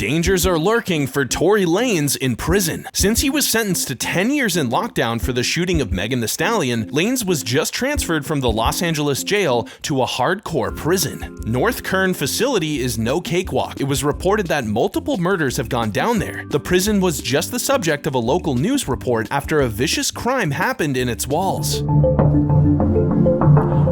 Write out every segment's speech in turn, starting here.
Dangers are lurking for Tory Lanes in prison. Since he was sentenced to 10 years in lockdown for the shooting of Megan Thee Stallion, Lanez was just transferred from the Los Angeles jail to a hardcore prison. North Kern facility is no cakewalk. It was reported that multiple murders have gone down there. The prison was just the subject of a local news report after a vicious crime happened in its walls.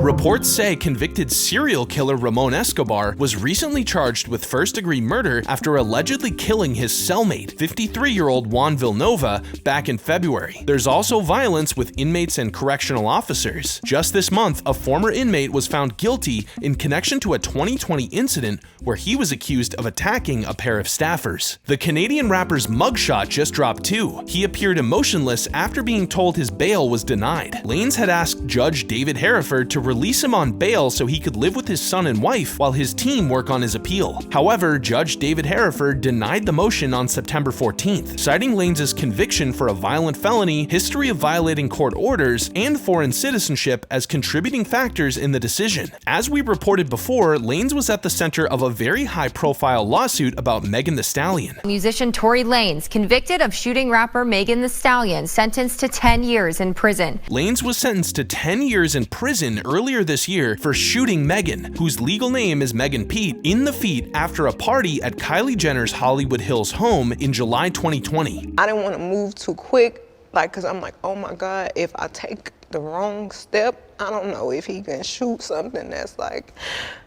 Reports say convicted serial killer Ramon Escobar was recently charged with first-degree murder after allegedly killing his cellmate, 53-year-old Juan Villanova, back in February. There's also violence with inmates and correctional officers. Just this month, a former inmate was found guilty in connection to a 2020 incident where he was accused of attacking a pair of staffers. The Canadian rapper's mugshot just dropped too. He appeared emotionless after being told his bail was denied. Lanez had asked Judge David Hereford to release him on bail so he could live with his son and wife while his team work on his appeal. However, Judge David Hereford denied the motion on September 14th, citing Lanez's conviction for a violent felony, history of violating court orders, and foreign citizenship as contributing factors in the decision. As we reported before, Lanez was at the center of a very high-profile lawsuit about Megan Thee Stallion. Musician Tory Lanes, convicted of shooting rapper Megan Thee Stallion, sentenced to 10 years in prison. Lanez was sentenced to 10 years in prison earlier this year for shooting Megan, whose legal name is Megan Pete, in the feet after a party at Kylie Jenner's Hollywood Hills home in July 2020. I didn't want to move too quick, because I'm like, oh my God, if I take the wrong step, I don't know if he can shoot something that's like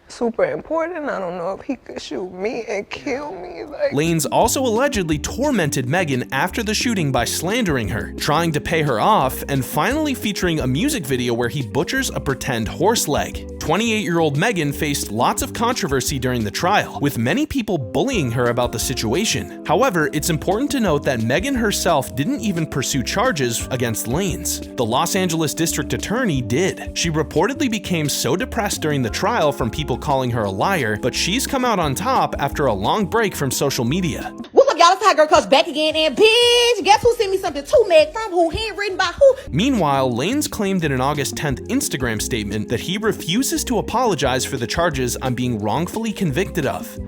super important. I don't know if he could shoot me and kill me. Lanez also allegedly tormented Megan after the shooting by slandering her, trying to pay her off, and finally featuring a music video where he butchers a pretend horse leg. 28-year-old Megan faced lots of controversy during the trial, with many people bullying her about the situation. However, it's important to note that Megan herself didn't even pursue charges against Lanez. The Los Angeles District Attorney did. She reportedly became so depressed during the trial from people calling her a liar, but she's come out on top after a long break from social media. What's up, y'all? It's Hot Girl Coach back again, and bitch, guess who sent me something to Meg from who, handwritten by who? Meanwhile, Lanez claimed in an August 10th Instagram statement that he refuses to apologize for the charges I'm being wrongfully convicted of.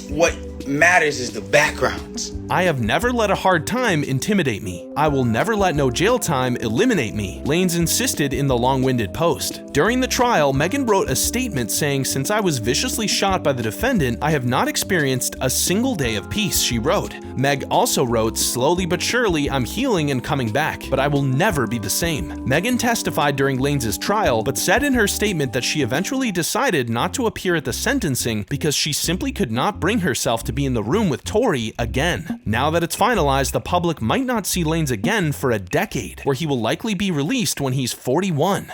What matters is the backgrounds. I have never let a hard time intimidate me. I will never let no jail time eliminate me, Lanez insisted in the long-winded post. During the trial, Megan wrote a statement saying, "Since I was viciously shot by the defendant, I have not experienced a single day of peace," she wrote. Meg also wrote, "Slowly but surely, I'm healing and coming back, but I will never be the same." Megan testified during Lanez's trial, but said in her statement that she eventually decided not to appear at the sentencing because she simply could not bring herself to be in the room with Tory again. Now that it's finalized, the public might not see Lanez again for a decade, where he will likely be released when he's 41.